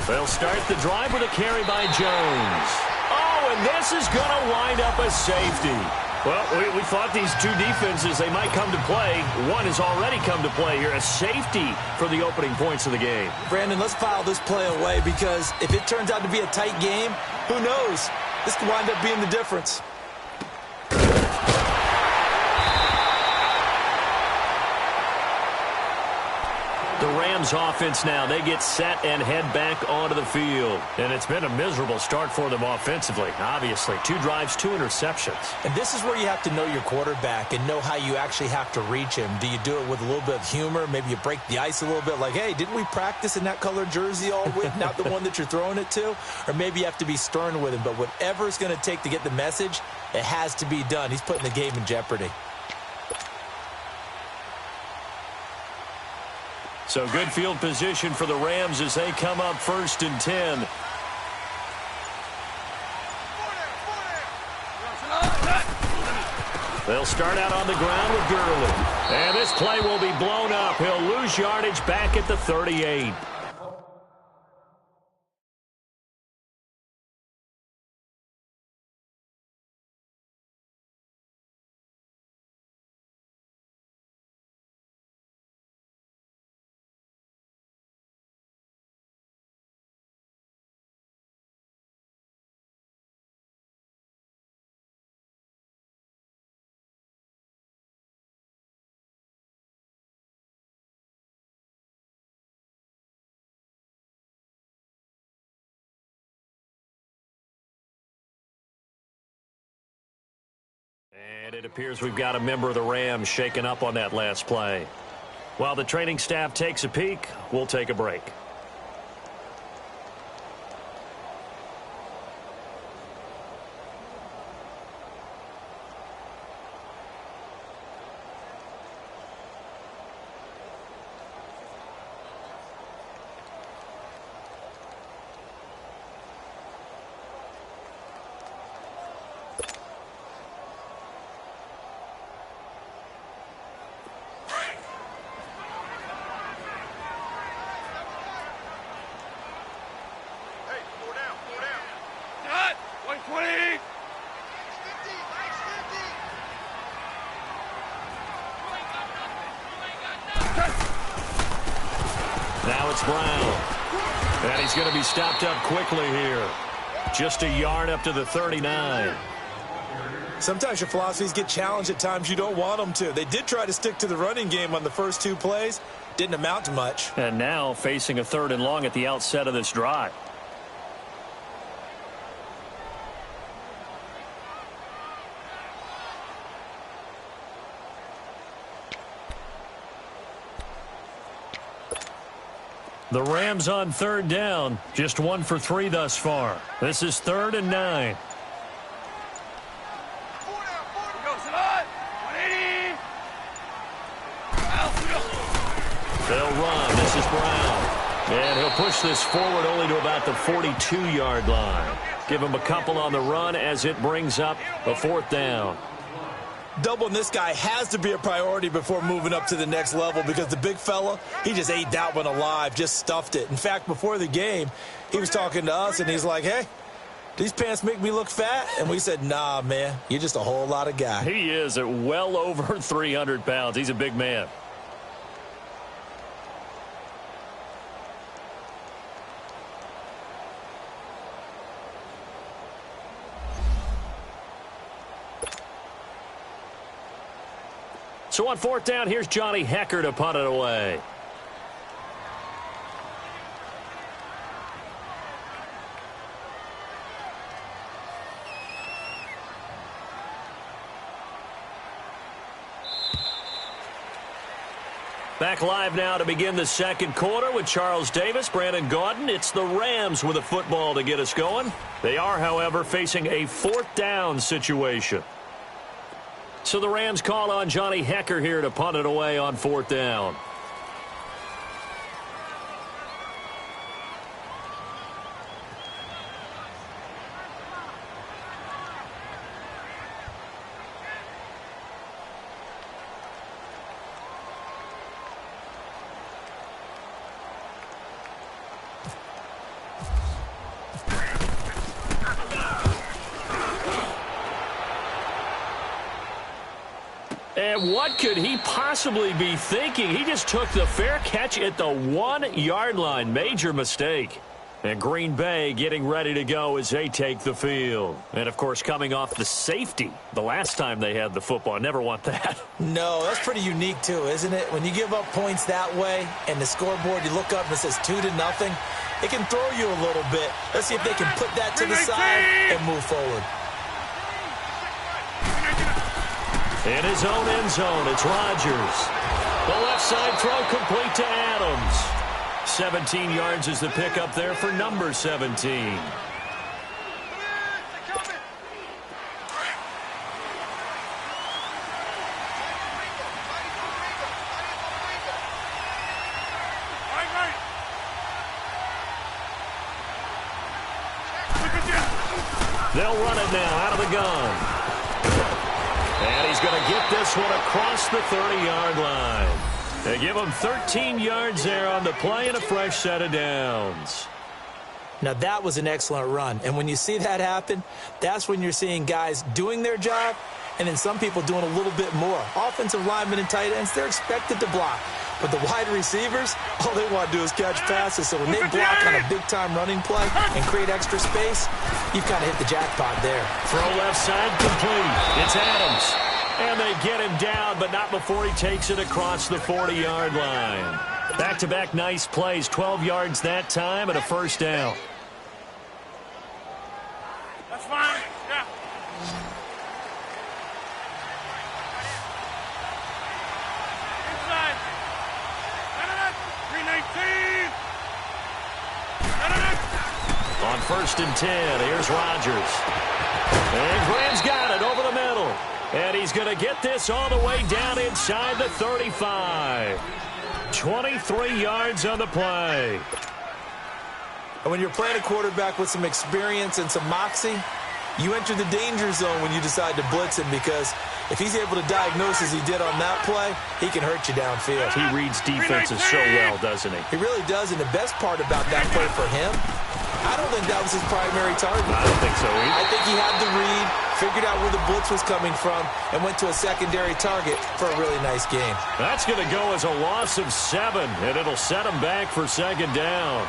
They'll start the drive with a carry by Jones. Oh, and this is going to wind up a safety. Well, we thought these two defenses, they might come to play. One has already come to play here, a safety for the opening points of the game. Brandon, let's file this play away because if it turns out to be a tight game, who knows? This could wind up being the difference. The Rams offense now, they get set and head back onto the field. And it's been a miserable start for them offensively, obviously. 2 drives, 2 interceptions. And this is where you have to know your quarterback and know how you actually have to reach him. Do you do it with a little bit of humor? Maybe you break the ice a little bit like, hey, didn't we practice in that colored jersey all week, not the one that you're throwing it to? Or maybe you have to be stern with him. But whatever it's going to take to get the message, it has to be done. He's putting the game in jeopardy. So good field position for the Rams as they come up 1st and 10. They'll start out on the ground with Gurley. And this play will be blown up. He'll lose yardage back at the 38. And it appears we've got a member of the Rams shaken up on that last play. While the training staff takes a peek, we'll take a break. Now it's Brown. And he's going to be stopped up quickly here. Just a yard up to the 39. Sometimes your philosophies get challenged at times you don't want them to. They did try to stick to the running game on the first 2 plays. Didn't amount to much. And now facing a 3rd and long at the outset of this drive. The Rams on 3rd down, just 1 for 3 thus far. This is 3rd and 9. They'll run. This is Brown. And he'll push this forward only to about the 42-yard line. Give him a couple on the run as it brings up a 4th down. Doubling this guy has to be a priority before moving up to the next level because the big fella, he just ate that one alive, just stuffed it. In fact, before the game, he was talking to us, and he's like, hey, these pants make me look fat? And we said, nah, man, you're just a whole lot of guy. He is at well over 300 pounds. He's a big man. So on 4th down, here's Johnny Hekker to punt it away. Back live now to begin the 2nd quarter with Charles Davis, Brandon Gaudin. It's the Rams with a football to get us going. They are, however, facing a 4th down situation. So the Rams call on Johnny Hekker here to punt it away on 4th down. And what could he possibly be thinking? He just took the fair catch at the 1-yard line. Major mistake. And Green Bay getting ready to go as they take the field. And, of course, coming off the safety the last time they had the football. I never want that. No, that's pretty unique, too, isn't it? When you give up points that way and the scoreboard, you look up and it says 2-0, it can throw you a little bit. Let's see if they can put that to the side and move forward. In his own end zone, it's Rodgers. The left side throw complete to Adams. 17 yards is the pickup there for number 17. They'll run it now out of the gun. And he's going to get this one across the 30-yard line. They give him 13 yards there on the play and a fresh set of downs. Now, that was an excellent run. And when you see that happen, that's when you're seeing guys doing their job and then some people doing a little bit more. Offensive linemen and tight ends, they're expected to block. But the wide receivers, all they want to do is catch passes. So when they block on a big-time running play and create extra space, you've kind of hit the jackpot there. Throw left side complete. It's Adams. And they get him down, but not before he takes it across the 40-yard line. Back-to-back nice plays, 12 yards that time and a first down. That's fine. Yeah. Inside. 319. On 1st and 10, here's Rodgers. And Graham's got it over the middle. And he's going to get this all the way down inside the 35. 23 yards on the play. And when you're playing a quarterback with some experience and some moxie, you enter the danger zone when you decide to blitz him, because if he's able to diagnose as he did on that play, he can hurt you downfield. He reads defenses so well, doesn't he? He really does, and the best part about that play for him, I don't think that was his primary target. I don't think so either. I think he had the read, figured out where the blitz was coming from, and went to a secondary target for a really nice game. That's going to go as a loss of 7, and it'll set him back for second down.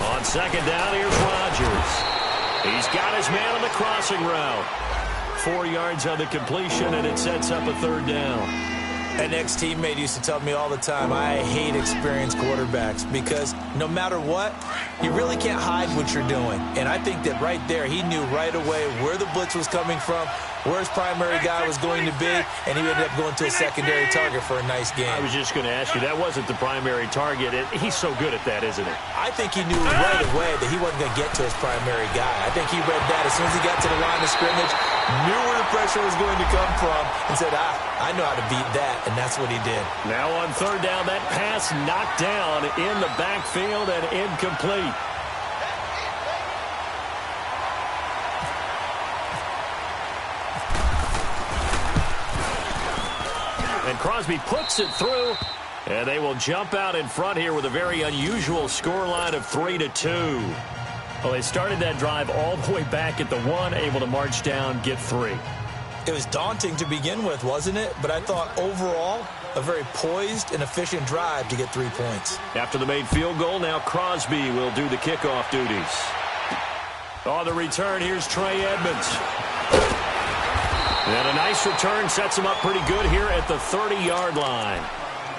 On second down, here's Rodgers. He's got his man on the crossing route. 4 yards on the completion, and it sets up a third down. An ex-teammate used to tell me all the time, I hate experienced quarterbacks, because no matter what, you really can't hide what you're doing. And I think that right there, he knew right away where the blitz was coming from, where his primary guy was going to be, and he ended up going to a secondary target for a nice game. I was just going to ask you, that wasn't the primary target. He's so good at that, isn't he? I think he knew right away that he wasn't going to get to his primary guy. I think he read that as soon as he got to the line of scrimmage, knew where the pressure was going to come from, and said, I know how to beat that, and that's what he did. Now on third down, that pass knocked down in the backfield and incomplete. And Crosby puts it through, and they will jump out in front here with a very unusual scoreline of 3-2. Well, they started that drive all the way back at the 1, able to march down, get 3. It was daunting to begin with, wasn't it? But I thought overall, a very poised and efficient drive to get 3 points. After the made field goal, now Crosby will do the kickoff duties. On the return, here's Trey Edmonds. And a nice return sets him up pretty good here at the 30-yard line.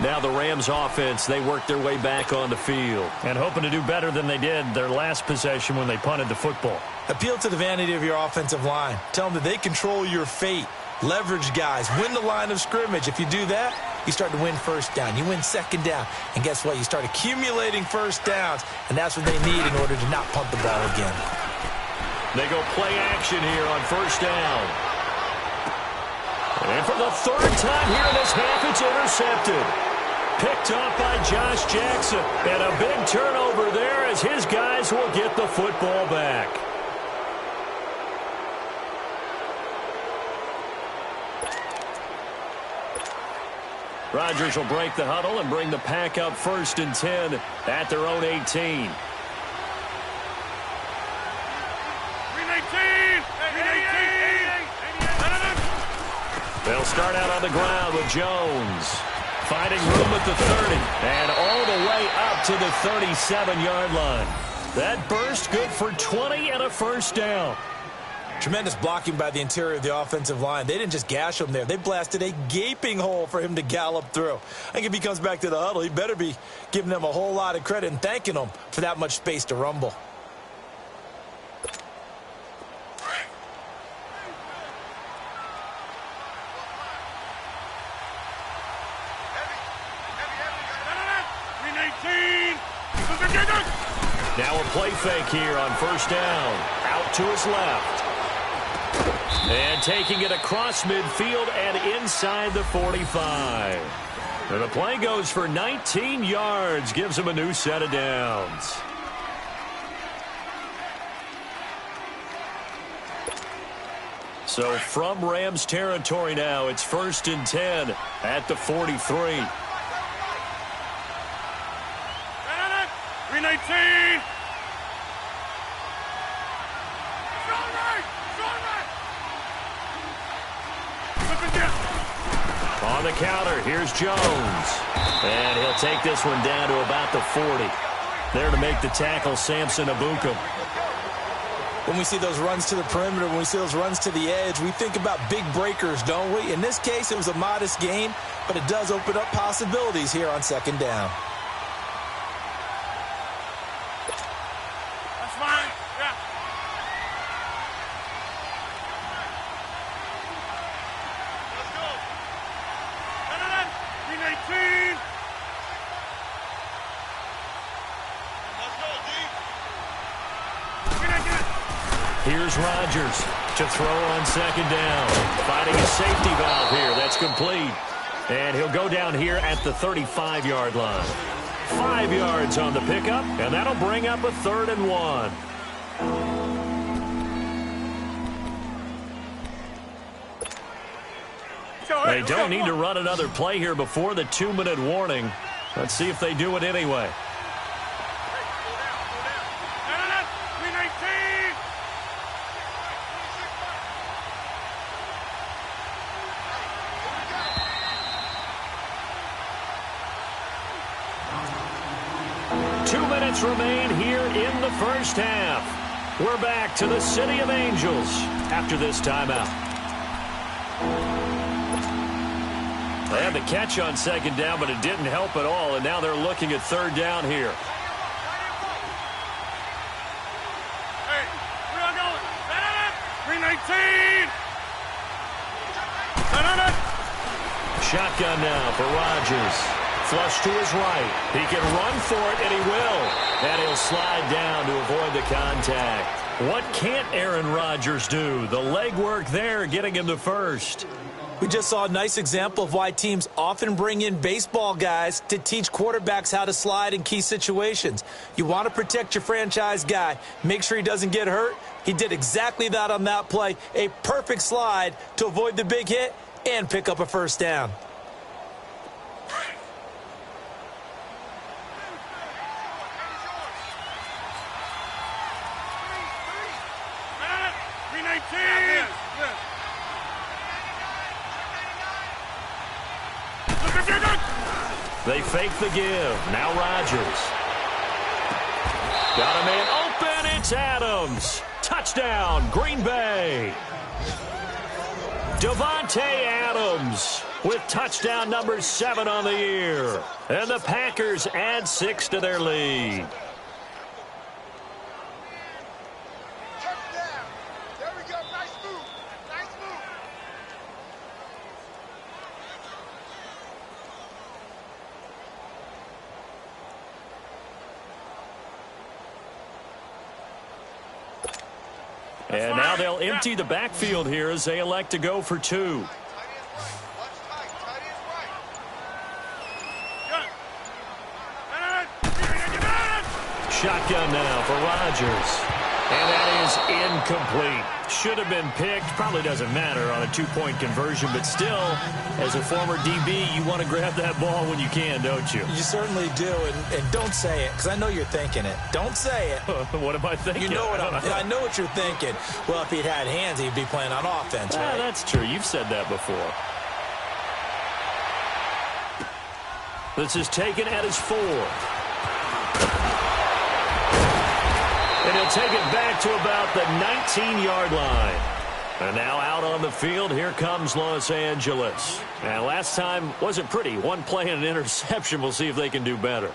Now the Rams offense, they work their way back on the field and hoping to do better than they did their last possession when they punted the football. Appeal to the vanity of your offensive line. Tell them that they control your fate. Leverage guys. Win the line of scrimmage. If you do that, you start to win first down. You win second down. And guess what? You start accumulating first downs, and that's what they need in order to not punt the ball again. They go play action here on first down. And for the third time here in this half, it's intercepted. Picked off by Josh Jackson. And a big turnover there as his guys will get the football back. Rodgers will break the huddle and bring the pack up 1st and 10 at their own 18. They'll start out on the ground with Jones. Finding room at the 30. And all the way up to the 37-yard line. That burst good for 20 and a first down. Tremendous blocking by the interior of the offensive line. They didn't just gash him there. They blasted a gaping hole for him to gallop through. I think if he comes back to the huddle, he better be giving them a whole lot of credit and thanking them for that much space to rumble. Now a play fake here on 1st down. Out to his left. And taking it across midfield and inside the 45. And the play goes for 19 yards. Gives him a new set of downs. So from Rams territory now, it's 1st and 10 at the 43. 319. On the counter, here's Jones. And he'll take this one down to about the 40. There to make the tackle, Samson Abukum. When we see those runs to the perimeter, when we see those runs to the edge, we think about big breakers, don't we? In this case, it was a modest gain, but it does open up possibilities here on 2nd down. That's fine. Yeah. Let's go. 319. Let's go, D. Here's Rodgers to throw on 2nd down. Finding a safety valve here. That's complete. And he'll go down here at the 35-yard line. 5 yards on the pickup, and that'll bring up a 3rd and 1. They don't need to run another play here before the 2-minute warning. Let's see if they do it anyway. 319. Remain here in the first half. We're back to the City of Angels after this timeout. They had the catch on 2nd down, but it didn't help at all, and now they're looking at 3rd down here. Hey, we are going. 319. Shotgun now for Rodgers. Flush to his right. He can run for it, and he will. And he'll slide down to avoid the contact. What can't Aaron Rodgers do? The legwork there getting him the first. We just saw a nice example of why teams often bring in baseball guys to teach quarterbacks how to slide in key situations. You want to protect your franchise guy. Make sure he doesn't get hurt. He did exactly that on that play. A perfect slide to avoid the big hit and pick up a 1st down. They fake the give. Now Rodgers. Got a man open. It's Adams. Touchdown, Green Bay. Davante Adams with touchdown number 7 on the year. And the Packers add 6 to their lead. And now they'll empty the backfield here as they elect to go for 2. Shotgun now for Rodgers. And that is incomplete. Should have been picked. Probably doesn't matter on a two-point conversion, but still, as a former DB, you want to grab that ball when you can, don't you? You certainly do, and don't say it, because I know you're thinking it. Don't say it. What am I thinking? You know what I know what you're thinking. Well, if he'd had hands, he'd be playing on offense, right? That's true. You've said that before. This is taken at his 4. And he'll take it back to about the 19-yard line. And now out on the field, here comes Los Angeles. And last time wasn't pretty. One play and an interception. We'll see if they can do better.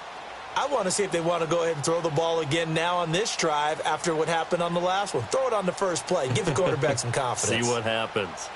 I want to see if they want to go ahead and throw the ball again now on this drive after what happened on the last one. Throw it on the first play. Give the quarterback some confidence. See what happens.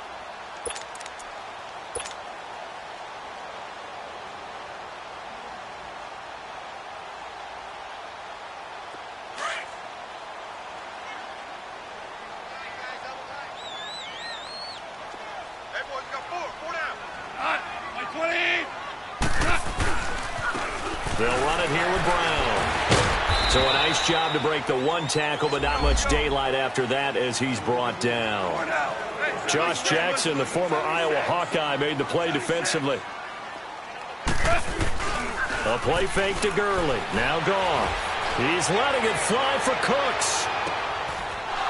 They'll run it here with Brown. So a nice job to break the one tackle, but not much daylight after that as he's brought down. Josh Jackson, the former Iowa Hawkeye, made the play defensively. A play fake to Gurley. Now gone. He's letting it fly for Cooks.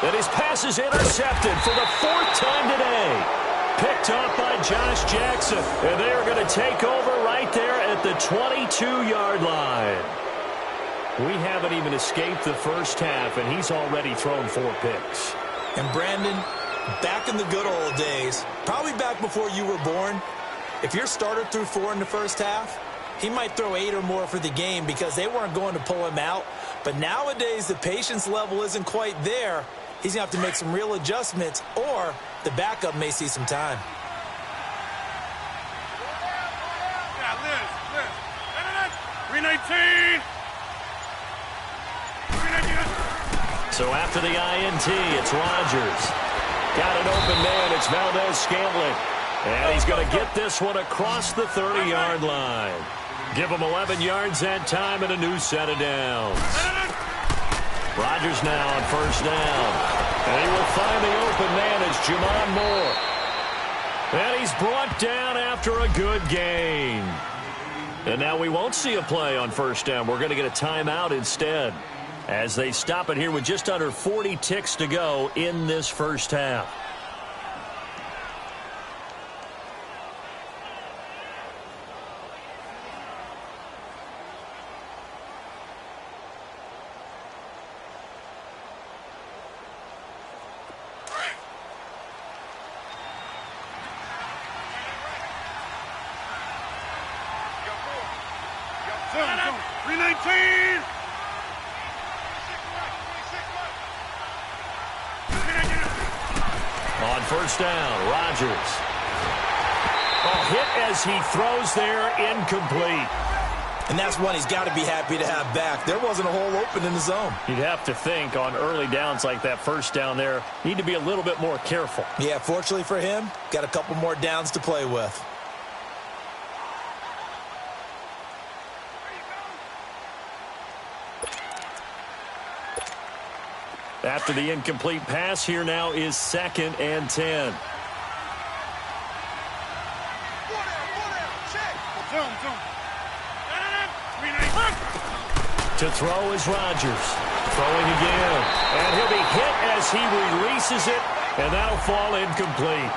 And his pass is intercepted for the 4th time today. Picked up by Josh Jackson. And they are going to take over right there at the 22-yard line. We haven't even escaped the first half, and he's already thrown 4 picks. And Brandon, back in the good old days, probably back before you were born, if your starter threw 4 in the first half, he might throw 8 or more for the game because they weren't going to pull him out. But nowadays, the patience level isn't quite there. He's going to have to make some real adjustments, or the backup may see some time. Yeah, Liz. 319. So after the INT, it's Rodgers. Got an open man. It's Valdez-Scantling. And he's going to get this one across the 30-yard line. Give him 11 yards that time and a new set of downs. Rodgers now on first down. And he will find the open man as Jamon Moore. And he's brought down after a good gain. And now we won't see a play on first down. We're going to get a timeout instead as they stop it here with just under 40 ticks to go in this first half. On first down, Rodgers. Hit as he throws there, incomplete. And that's one he's got to be happy to have back. There wasn't a hole open in the zone. You'd have to think on early downs like that first down there, need to be a little bit more careful. Yeah, fortunately for him, got a couple more downs to play with. After the incomplete pass, here now is 2nd and 10. To throw is Rodgers. Throwing again. And he'll be hit as he releases it, and that'll fall incomplete.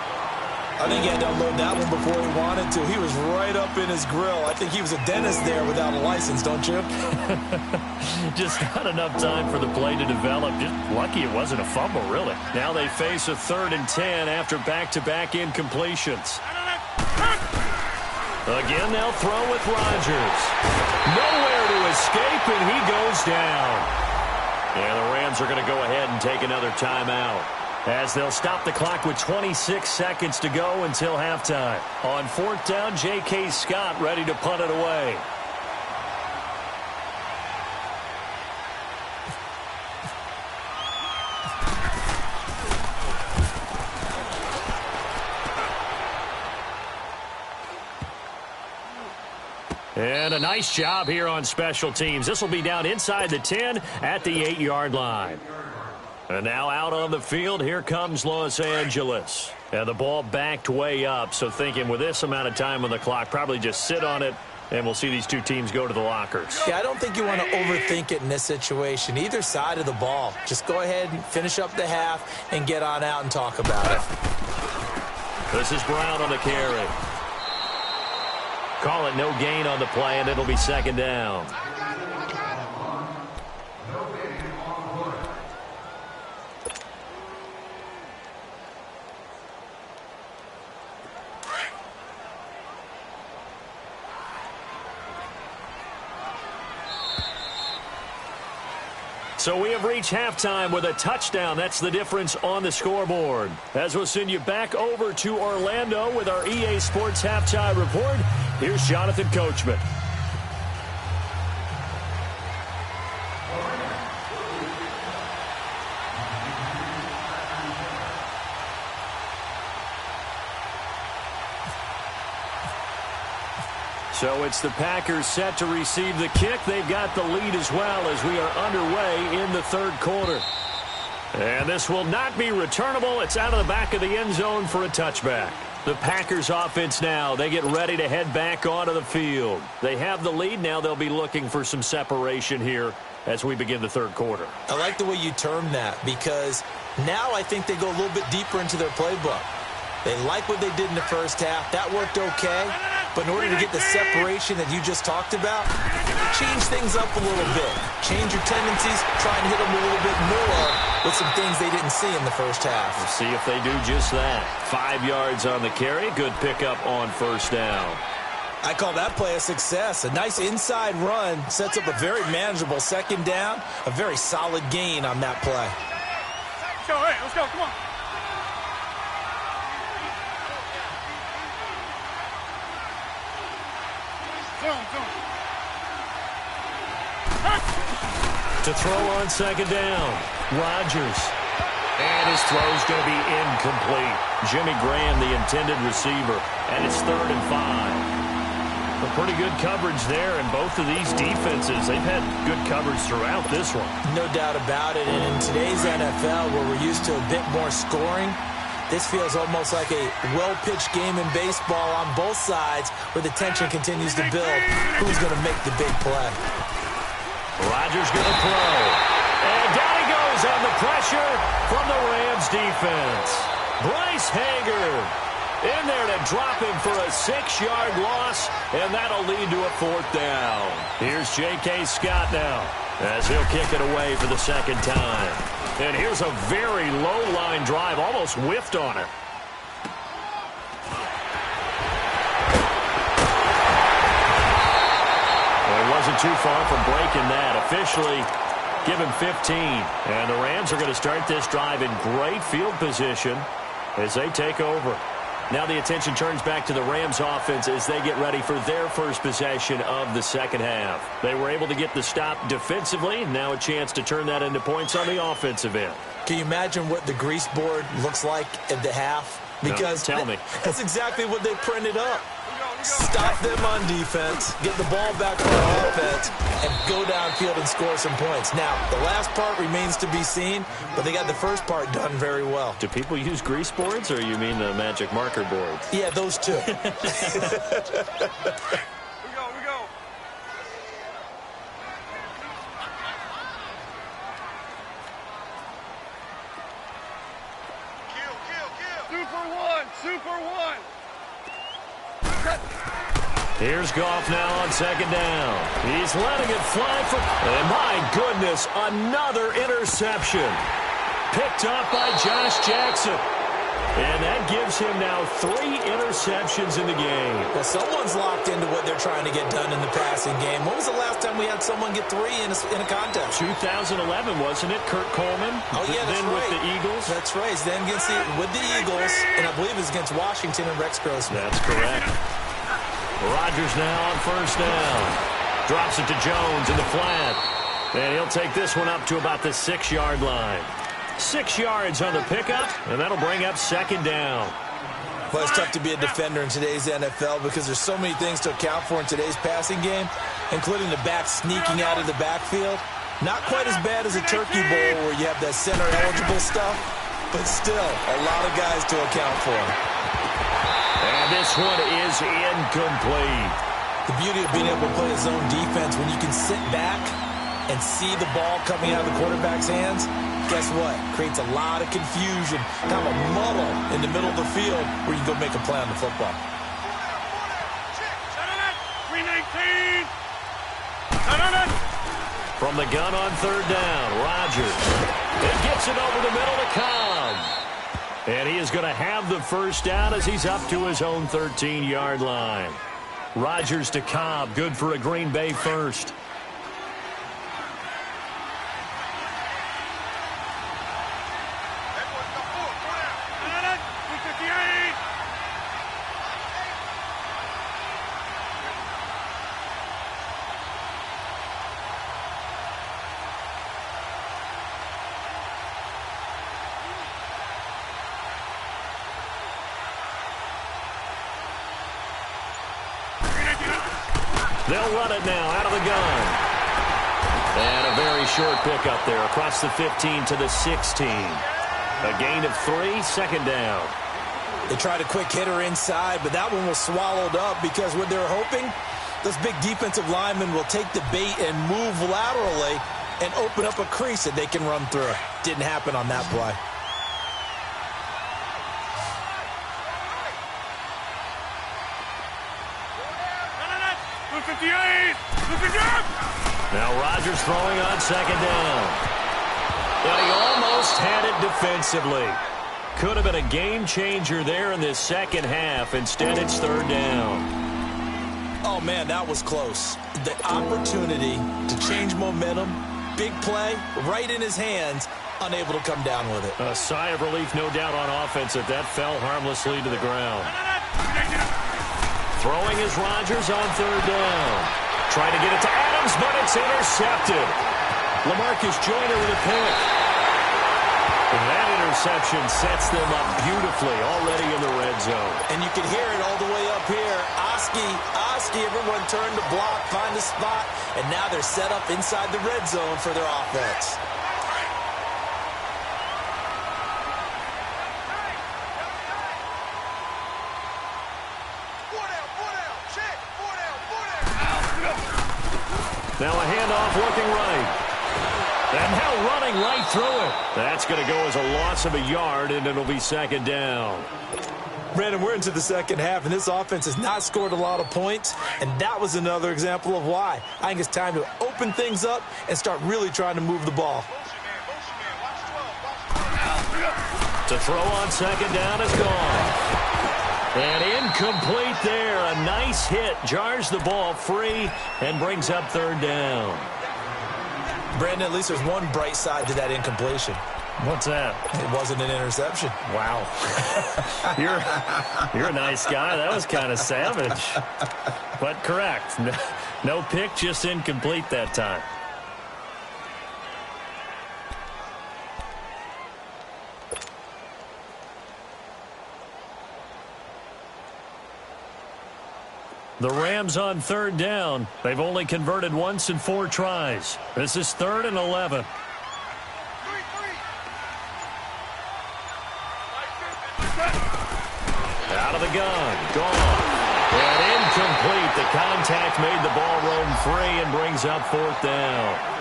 I think he had to unload that one before he wanted to. He was right up in his grill. I think he was a dentist there without a license, don't you? Just not enough time for the play to develop. Just lucky it wasn't a fumble, really. Now they face a 3rd and 10 after back-to-back incompletions. Again, they'll throw with Rodgers. Nowhere to escape, and he goes down. And the Rams are going to go ahead and take another timeout, as they'll stop the clock with 26 seconds to go until halftime. On 4th down, J.K. Scott ready to punt it away. And a nice job here on special teams. This will be down inside the 10 at the 8-yard line. And now out on the field, here comes Los Angeles. And the ball backed way up, so thinking with this amount of time on the clock, probably just sit on it, and we'll see these two teams go to the lockers. Yeah, I don't think you want to overthink it in this situation. Either side of the ball. Just go ahead and finish up the half and get on out and talk about it. This is Brown on the carry. Call it no gain on the play, and it'll be second down. So we have reached halftime with a touchdown. That's the difference on the scoreboard. As we'll send you back over to Orlando with our EA Sports Halftime Report, here's Jonathan Coachman. So it's the Packers set to receive the kick. They've got the lead as well as we are underway in the third quarter. And this will not be returnable. It's out of the back of the end zone for a touchback. The Packers offense now, they get ready to head back onto the field. They have the lead. Now they'll be looking for some separation here as we begin the third quarter. I like the way you termed that because now I think they go a little bit deeper into their playbook. They like what they did in the first half. That worked okay. But in order to get the separation that you just talked about, change things up a little bit. Change your tendencies. Try and hit them a little bit more with some things they didn't see in the first half. We'll see if they do just that. 5 yards on the carry. Good pickup on first down. I call that play a success. A nice inside run sets up a very manageable second down. A very solid gain on that play. Let's go, hey, let's go, come on. To throw on second down, Rodgers. And his throw's going to be incomplete. Jimmy Graham, the intended receiver, and it's 3rd and 5. A pretty good coverage there, and both of these defenses, they've had good coverage throughout this one. No doubt about it, and in today's NFL, where we're used to a bit more scoring, this feels almost like a well-pitched game in baseball on both sides where the tension continues to build. Who's going to make the big play? Rodgers going to throw. And down he goes on the pressure from the Rams defense. Bryce Hager in there to drop him for a 6-yard loss, and that'll lead to a 4th down. Here's J.K. Scott now as he'll kick it away for the second time. And here's a very low-line drive, almost whiffed on it. Well, he wasn't too far from breaking that. Officially, give him 15. And the Rams are going to start this drive in great field position as they take over. Now the attention turns back to the Rams offense as they get ready for their first possession of the second half. They were able to get the stop defensively. Now a chance to turn that into points on the offensive end. Can you imagine what the grease board looks like at the half? Because no, tell me. That's exactly what they printed up. Stop them on defense, get the ball back on offense, and go downfield and score some points. Now, the last part remains to be seen, but they got the first part done very well. Do people use grease boards, or you mean the magic marker boards? Yeah, those two. We go. Kill. Super one. Here's Goff now on second down. He's letting it fly for... And my goodness, another interception. Picked up by Josh Jackson. And that gives him now 3 interceptions in the game. Well, someone's locked into what they're trying to get done in the passing game. When was the last time we had someone get 3 in a contest? 2011, wasn't it? Kurt Coleman. Oh, yeah, that's then right. with the Eagles. That's right. Then with the Eagles, and I believe it was against Washington and Rex Grossman. That's correct. Rodgers now on first down. Drops it to Jones in the flat. And he'll take this one up to about the 6-yard line. 6 yards on the pickup, and that'll bring up second down. Well, it's tough to be a defender in today's NFL because there's so many things to account for in today's passing game, including the back sneaking out of the backfield. Not quite as bad as a Turkey Bowl where you have that center-eligible stuff, but still a lot of guys to account for. And this one is incomplete. The beauty of being able to play a zone defense when you can sit back and see the ball coming out of the quarterback's hands, guess what? Creates a lot of confusion, kind of a muddle in the middle of the field where you go make a play on the football. 319. From the gun on third down, Rodgers. It gets it over the middle to Cobb. And he is going to have the first down as he's up to his own 13-yard line. Rodgers to Cobb, good for a Green Bay first. They'll run it now out of the gun. And a very short pickup there across the 15 to the 16. A gain of 3, second down. They tried a quick hitter inside, but that one was swallowed up because what they're hoping, those big defensive linemen will take the bait and move laterally and open up a crease that they can run through. Didn't happen on that play. Now Rodgers throwing on second down. But he almost had it defensively. Could have been a game changer there in this second half. Instead, it's third down. Oh, man, that was close. The opportunity to change momentum, big play, right in his hands, unable to come down with it. A sigh of relief, no doubt, on offense if that fell harmlessly to the ground. Throwing is Rodgers on third down. Trying to get it to Adams, but it's intercepted. LaMarcus Joyner with a pick. That interception sets them up beautifully already in the red zone. And you can hear it all the way up here. Oski, everyone turned to block, find a spot, and now they're set up inside the red zone for their offense. Now a handoff looking right. And now running right through it. That's going to go as a loss of a yard, and it'll be second down. Brandon, we're into the second half, and this offense has not scored a lot of points, and that was another example of why. I think it's time to open things up and start really trying to move the ball. To throw on second down is gone. And incomplete there. A nice hit. Jars the ball free and brings up third down. Brandon, at least there's one bright side to that incompletion. What's that? It wasn't an interception. Wow. You're a nice guy. That was kind of savage. But correct. No pick, just incomplete that time. The Rams on third down. They've only converted once in 4 tries. This is 3rd and 11. Out of the gun. Gone. And incomplete. The contact made the ball roam free and brings up 4th down.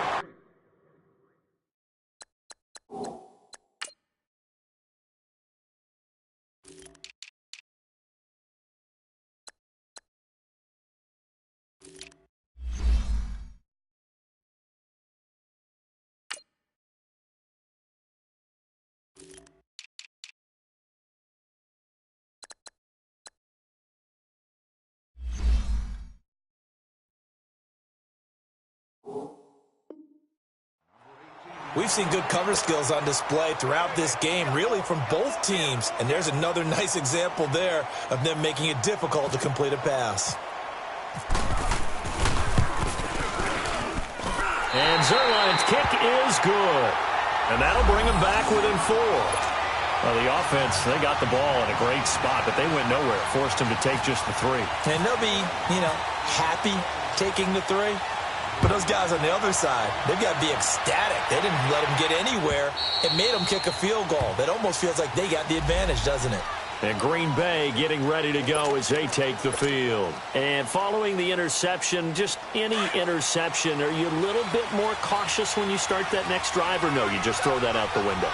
We've seen good cover skills on display throughout this game, really from both teams. And there's another nice example there of them making it difficult to complete a pass. And Zerline's kick is good. And that'll bring them back within 4. Well, the offense, they got the ball in a great spot, but they went nowhere. Forced them to take just the 3. And they'll be, happy taking the 3. But those guys on the other side, they've got to be ecstatic. They didn't let them get anywhere. It made them kick a field goal. That almost feels like they got the advantage, doesn't it? And Green Bay getting ready to go as they take the field. And following the interception, just any interception, are you a little bit more cautious when you start that next drive, or no, you just throw that out the window?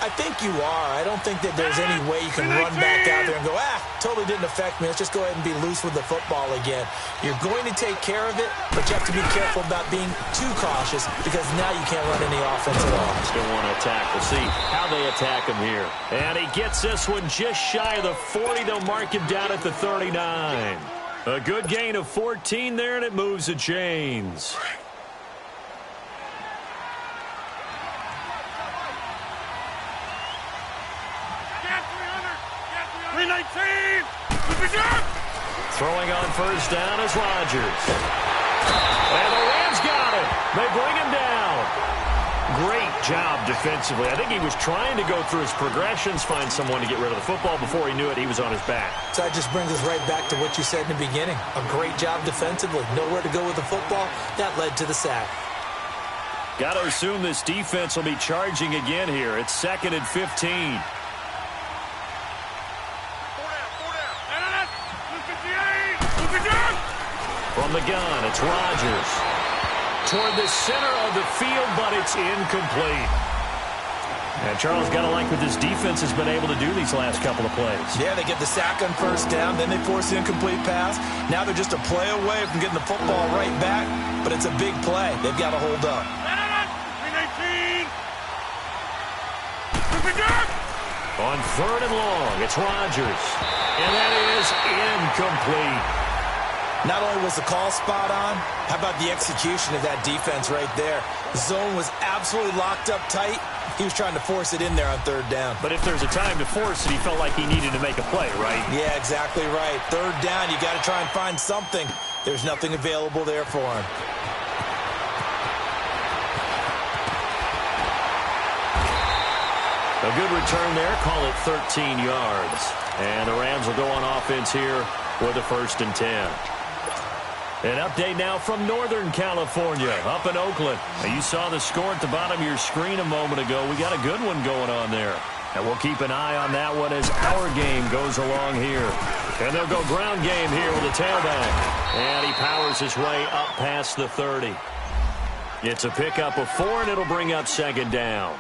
I think you are. I don't think that there's any way you can run back out there and go, totally didn't affect me. Let's just go ahead and be loose with the football again. You're going to take care of it, but you have to be careful about being too cautious because now you can't run any offense at all. Still want to attack. We'll see how they attack him here. And he gets this one just shy of the 40. They'll mark him down at the 39. A good gain of 14 there, and it moves the chains. 319. Throwing on first down is Rodgers. And the Rams got him. They bring him down. Great job defensively. I think he was trying to go through his progressions, find someone to get rid of the football. Before he knew it, he was on his back. So that just brings us right back to what you said in the beginning. A great job defensively. Nowhere to go with the football. That led to the sack. Got to assume this defense will be charging again here. It's 2nd and 15. From the gun, it's Rodgers. Toward the center of the field, but it's incomplete. And Charles, got to like what this defense has been able to do these last couple of plays. Yeah, they get the sack on first down, then they force the incomplete pass. Now they're just a play away from getting the football right back, but it's a big play. They've got to hold up. 319. On 3rd and long, it's Rodgers. And that is incomplete. Not only was the call spot on, how about the execution of that defense right there? The zone was absolutely locked up tight. He was trying to force it in there on 3rd down. But if there's a time to force it, he felt like he needed to make a play, right? Yeah, exactly right. 3rd down, you got to try and find something. There's nothing available there for him. A good return there. Call it 13 yards. And the Rams will go on offense here with a 1st and 10. An update now from Northern California, up in Oakland. Now, you saw the score at the bottom of your screen a moment ago. We got a good one going on there. And we'll keep an eye on that one as our game goes along here. And they'll go ground game here with a tailback. And he powers his way up past the 30. It's a pickup of 4, and it'll bring up 2nd down.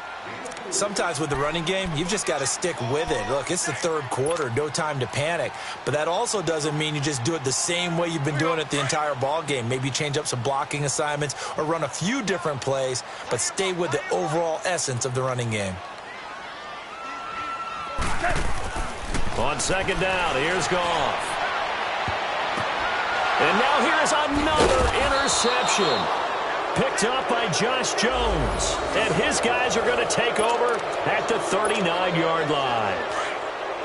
Sometimes with the running game, you've just got to stick with it. Look, it's the 3rd quarter, no time to panic. But that also doesn't mean you just do it the same way you've been doing it the entire ball game. Maybe change up some blocking assignments or run a few different plays, but stay with the overall essence of the running game. On 2nd down, here's Goff. And now here's another interception. Picked up by Josh Jones. And his guys are going to take over at the 39-yard line.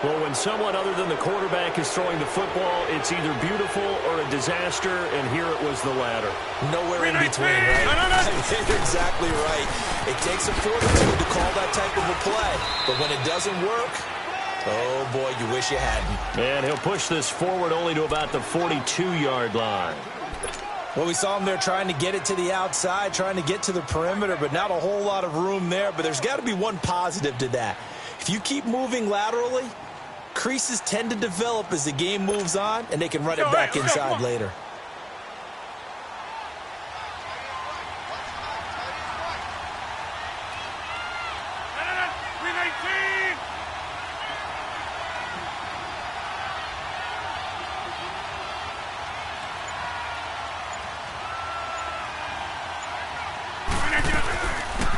Well, when someone other than the quarterback is throwing the football, it's either beautiful or a disaster, and here it was the latter. Nowhere in between, right? You're exactly right. It takes a fortitude to call that type of a play. But when it doesn't work, oh, boy, you wish you hadn't. And he'll push this forward only to about the 42-yard line. Well, we saw him there trying to get it to the outside, trying to get to the perimeter, but not a whole lot of room there. But there's got to be one positive to that. If you keep moving laterally, creases tend to develop as the game moves on, and they can run it back inside later.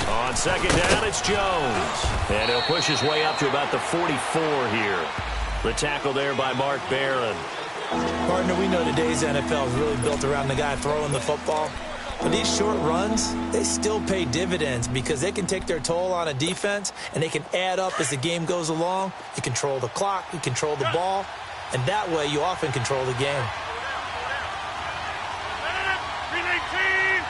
On 2nd down, it's Jones. And he'll push his way up to about the 44 here. The tackle there by Mark Barron. Partner, we know today's NFL is really built around the guy throwing the football. But these short runs, they still pay dividends because they can take their toll on a defense, and they can add up as the game goes along. You control the clock, you control the ball, and that way you often control the game. 319.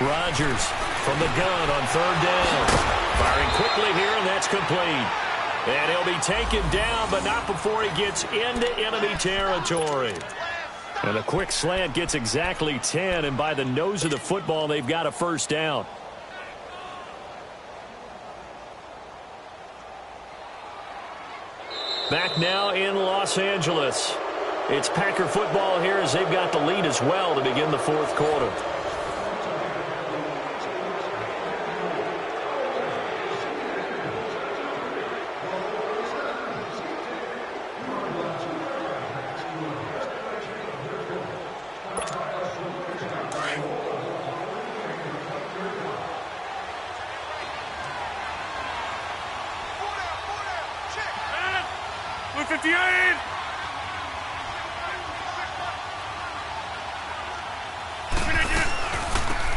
Rodgers from the gun on third down. Firing quickly here, and that's complete. And he'll be taken down, but not before he gets into enemy territory. And a quick slant gets exactly 10, and by the nose of the football, they've got a first down. Back now in Los Angeles. It's Packer football here as they've got the lead as well to begin the fourth quarter.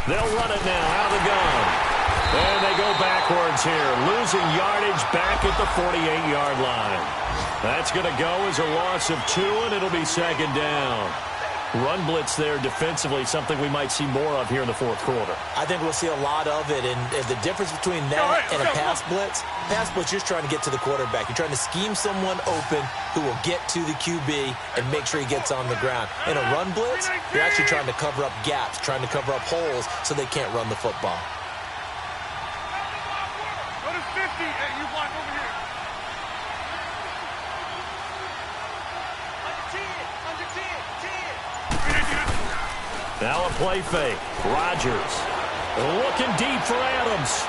They'll run it now out of the gun. And they go backwards here, losing yardage back at the 48-yard line. That's going to go as a loss of 2, and it'll be second down. Run blitz there defensively, something we might see more of here in the fourth quarter. I think we'll see a lot of it, and the difference between that and a pass blitz, you're trying to get to the quarterback. You're trying to scheme someone open who will get to the QB and make sure he gets on the ground. In a run blitz, you're actually trying to cover up gaps, trying to cover up holes so they can't run the football. Go to 50. Hey, you block over here. Now a play fake. Rodgers looking deep for Adams.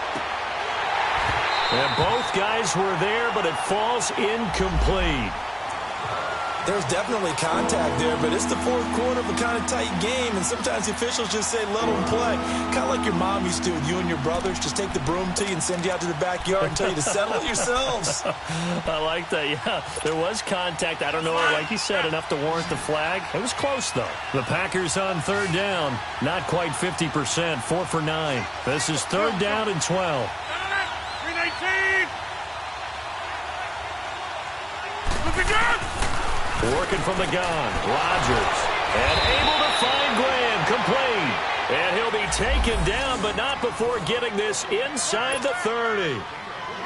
And both guys were there, but it falls incomplete. There's definitely contact there, but it's the fourth quarter of a kind of tight game, and sometimes the officials just say, let them play. Kind of like your mom used to with you and your brothers. Just take the broom to you and send you out to the backyard and tell you to settle it yourselves. I like that, yeah. There was contact. I don't know, like you said, enough to warrant the flag. It was close, though. The Packers on third down. Not quite 50%, 4 for 9. This is third down and 12. 319. Working from the gun, Rodgers, and able to find Graham, complete. And he'll be taken down, but not before getting this inside the 30.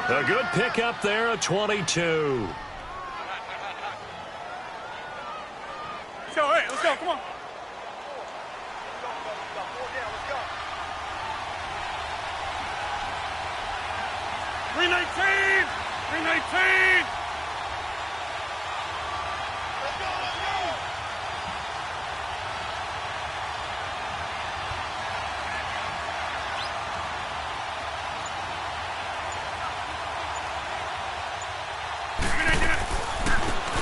A good pickup there, a 22. Let's go, hey, let's go, come on. $319! $319!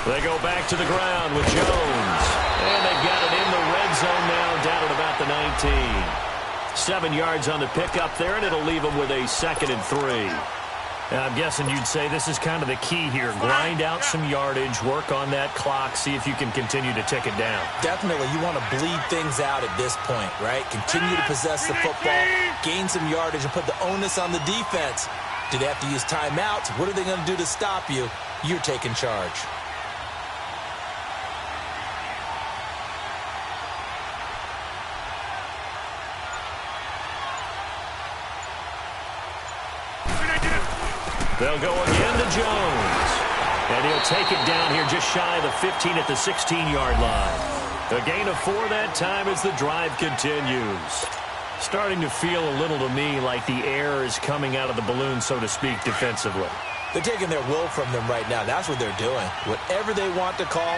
They go back to the ground with Jones. And they've got it in the red zone now, down at about the 19. 7 yards on the pickup there, and it'll leave them with a 2nd and 3. And I'm guessing you'd say this is kind of the key here. Grind out some yardage, work on that clock, see if you can continue to tick it down. Definitely. You want to bleed things out at this point, right? Continue to possess the football, gain some yardage, and put the onus on the defense. Do they have to use timeouts? What are they going to do to stop you? You're taking charge. They'll go again to Jones. And he'll take it down here just shy of the 15 at the 16-yard line. A gain of 4 that time as the drive continues. Starting to feel a little to me like the air is coming out of the balloon, so to speak, defensively. They're taking their will from them right now. That's what they're doing. Whatever they want to call,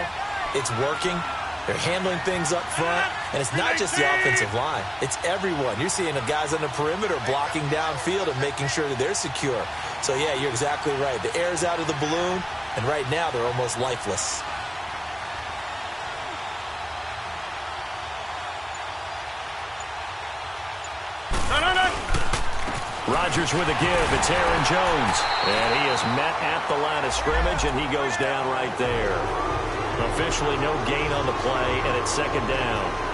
it's working. They're handling things up front, and it's not just the offensive line. It's everyone. You're seeing the guys on the perimeter blocking downfield and making sure that they're secure. So, yeah, you're exactly right. The air's out of the balloon, and right now they're almost lifeless. Rodgers with a give. It's Aaron Jones. And he is met at the line of scrimmage, and he goes down right there. Officially no gain on the play, and it's second down.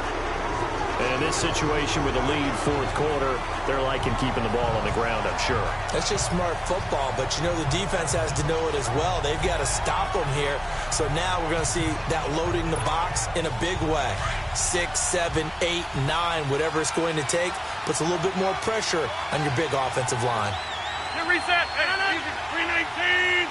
And in this situation with the lead fourth quarter, they're liking keeping the ball on the ground, I'm sure. That's just smart football, but you know the defense has to know it as well. They've got to stop them here. So now we're going to see that loading the box in a big way. 6, 7, 8, 9, whatever it's going to take. puts a little bit more pressure on your big offensive line. Get reset. Hey, easy. 319.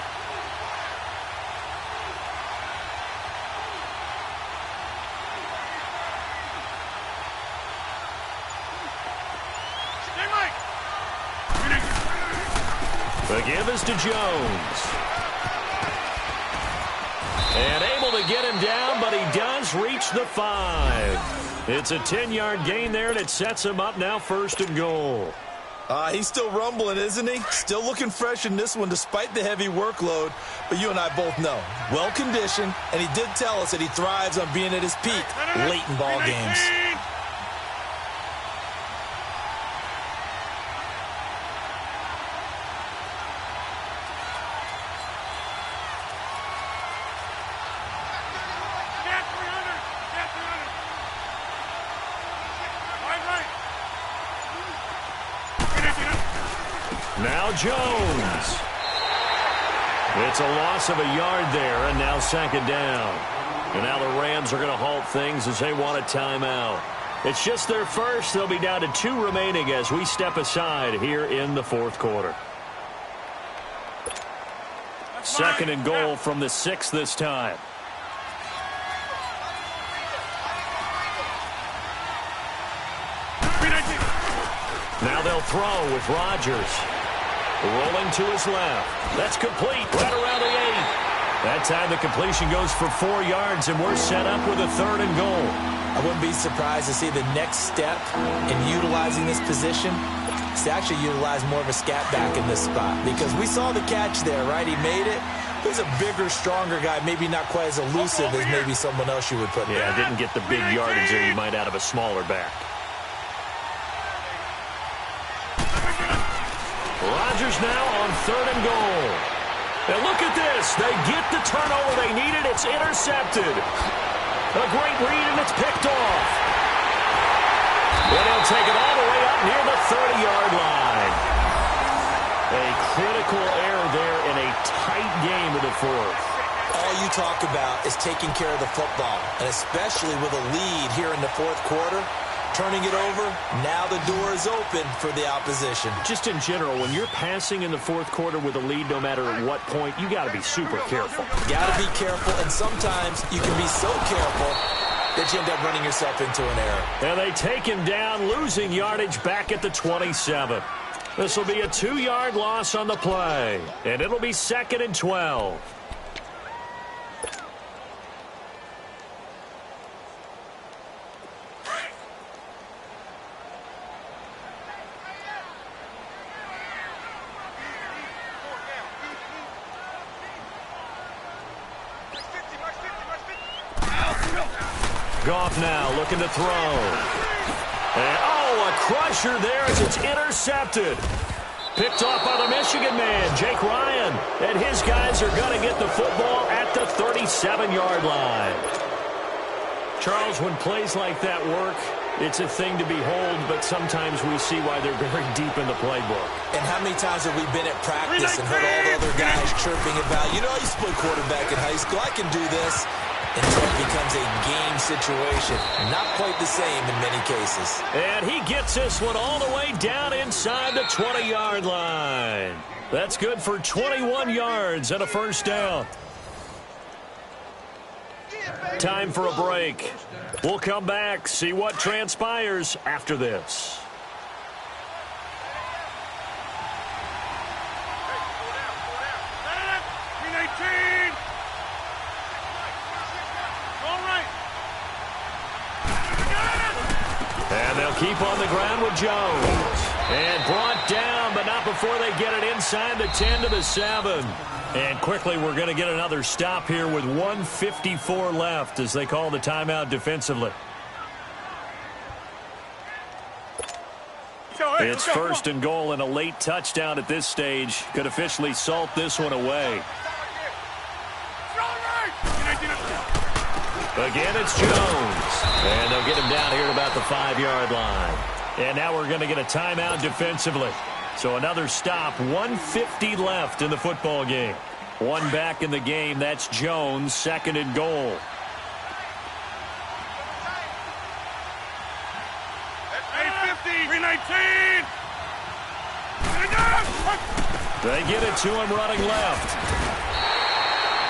Stay Mike. The give is to Jones. And able to get him down, but he does reach the 5. It's a 10-yard gain there, and it sets him up now 1st and goal. He's still rumbling, isn't he? Still looking fresh in this one despite the heavy workload. But you and I both know, well-conditioned, and he did tell us that he thrives on being at his peak late in ball games. Now Jones. It's a loss of a yard there, and now 2nd down. And now the Rams are going to halt things as they want a timeout. It's just their first. They'll be down to 2 remaining as we step aside here in the 4th quarter. 2nd and goal from the 6 this time. Now they'll throw with Rodgers. Rolling to his left. That's complete right around the 8. That time the completion goes for 4 yards, and we're set up with a 3rd and goal. I wouldn't be surprised to see the next step in utilizing this position is to actually utilize more of a scat back in this spot, because we saw the catch there, right? He made it. He's a bigger, stronger guy, maybe not quite as elusive as maybe someone else you would put there. Yeah, didn't get the big yardage there you might out of a smaller back. Rodgers now on 3rd and goal. And look at this. They get the turnover they needed. It's intercepted. A great read, and it's picked off. Then he'll take it all the way up near the 30-yard line. A critical error there in a tight game of the 4th. All you talk about is taking care of the football, and especially with a lead here in the 4th quarter. Turning it over, now the door is open for the opposition. Just in general, when you're passing in the 4th quarter with a lead, no matter at what point, you got to be super careful. Got to be careful, and sometimes you can be so careful that you end up running yourself into an error. And they take him down, losing yardage back at the 27. This will be a 2-yard loss on the play, and it'll be 2nd and 12. Goff now looking to throw. And, a crusher there as it's intercepted. Picked off by the Michigan man, Jake Ryan. And his guys are going to get the football at the 37-yard line. Charles, when plays like that work, it's a thing to behold, but sometimes we see why they're very deep in the playbook. And how many times have we been at practice and heard all the other guys chirping about, you know, I used to play quarterback in high school, I can do this. Until it becomes a game situation. Not quite the same in many cases. And he gets this one all the way down inside the 20-yard line. That's good for 21 yards and a 1st down. Time for a break. We'll come back, see what transpires after this. And they'll keep on the ground with Jones. And brought down, but not before they get it inside the 10 to the 7. And quickly, we're going to get another stop here with 1:54 left as they call the timeout defensively. It's 1st and goal, and a late touchdown at this stage could officially salt this one away. Again, it's Jones. And they'll get him down here at about the 5-yard line. And now we're going to get a timeout defensively. So another stop, 1:50 left in the football game. One back in the game, that's Jones, 2nd and goal. Hey, 50, 319. They get it to him running left.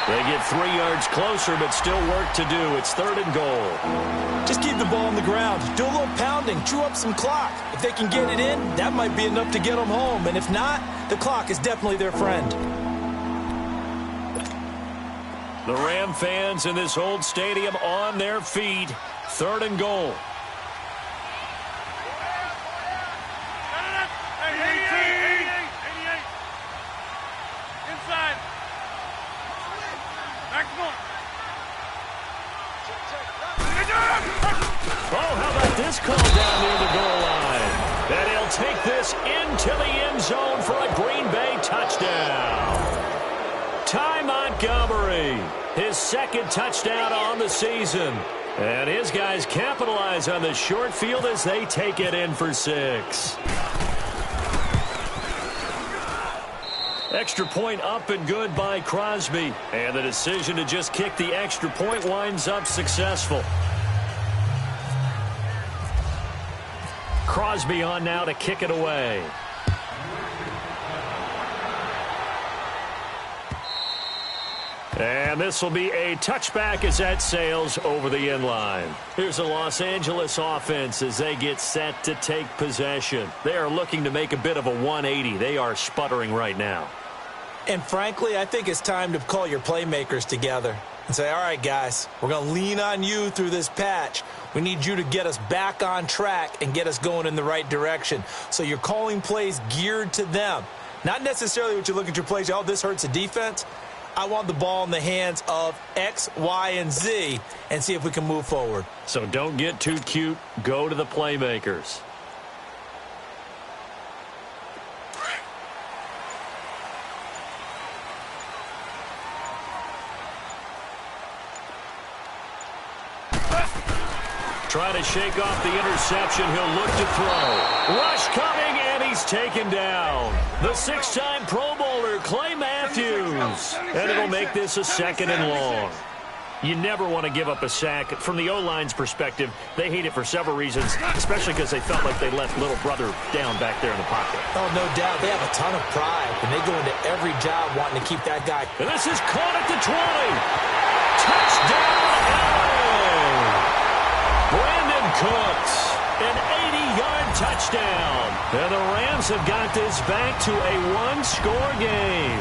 They get 3 yards closer, but still work to do. It's 3rd and goal. Just keep the ball on the ground. Do a little pounding. Chew up some clock. If they can get it in, that might be enough to get them home. And if not, the clock is definitely their friend. The Ram fans in this old stadium on their feet. 3rd and goal. Oh, how about this call down near the goal line? And he'll take this into the end zone for a Green Bay touchdown. Ty Montgomery, his 2nd touchdown on the season. And his guys capitalize on the short field as they take it in for 6. Extra point up and good by Crosby. And the decision to just kick the extra point winds up successful. Crosby on now to kick it away. And this will be a touchback as that sails over the end line. Here's the Los Angeles offense as they get set to take possession. They are looking to make a bit of a 180. They are sputtering right now. And frankly, I think it's time to call your playmakers together and say, all right, guys, we're going to lean on you through this patch. We need you to get us back on track and get us going in the right direction. So you're calling plays geared to them. Not necessarily what you look at your plays, oh, this hurts the defense. I want the ball in the hands of X, Y, and Z and see if we can move forward. So don't get too cute. Go to the playmakers. Trying to shake off the interception. He'll look to throw. Rush coming, and he's taken down. The 6-time Pro Bowler, Clay Matthews. And it'll make this a 2nd and long. You never want to give up a sack. From the O-line's perspective, they hate it for several reasons, especially because they felt like they left little brother down back there in the pocket. Oh, no doubt. They have a ton of pride, and they go into every job wanting to keep that guy. And this is caught at the 20. Touchdown, Brandon Cooks, an 80-yard touchdown. And the Rams have got this back to a 1-score game.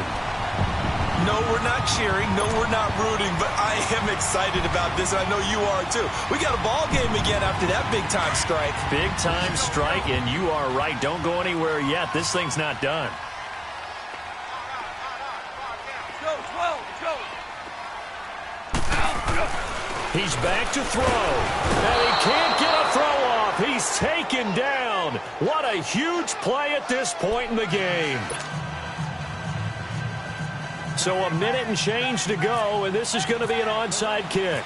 No, we're not cheering. No, we're not rooting. But I am excited about this, and I know you are too. We got a ball game again after that big-time strike. Big-time strike, and you are right. Don't go anywhere yet. This thing's not done. He's back to throw. And he can't get a throw off. He's taken down. What a huge play at this point in the game. So a minute and change to go, and this is going to be an onside kick.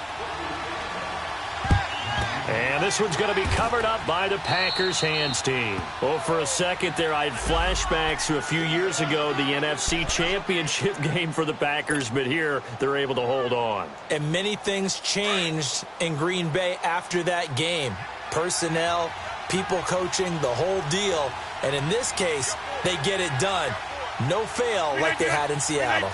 And this one's going to be covered up by the Packers hands team. Well, for a second there, I had flashbacks to a few years ago, the NFC Championship game for the Packers, but here they're able to hold on. And many things changed in Green Bay after that game. Personnel, people coaching, the whole deal. And in this case, they get it done. No fail like they had in Seattle.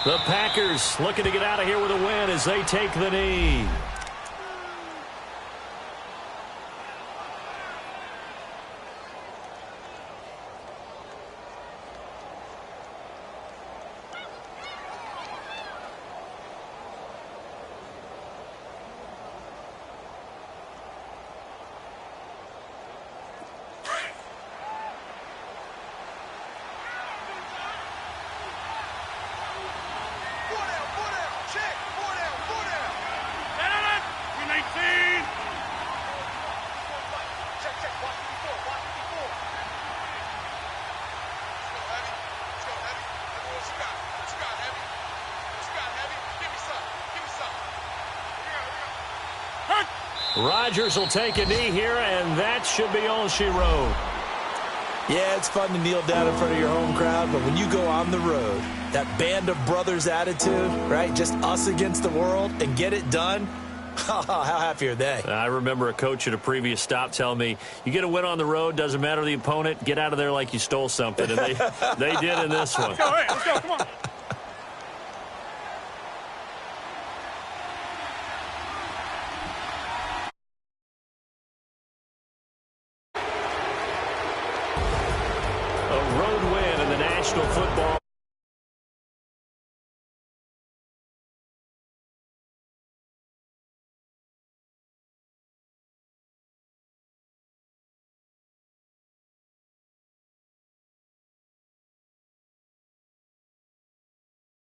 The Packers looking to get out of here with a win as they take the knee. Rodgers will take a knee here, and that should be all she wrote. Yeah, it's fun to kneel down in front of your home crowd, but when you go on the road, that band of brothers attitude, right, just us against the world, and get it done, How happy are they? I remember a coach at a previous stop telling me, you get a win on the road, doesn't matter the opponent, get out of there like you stole something. And they did in this one. Let's go, hey, let's go, come on. A road win in the National Football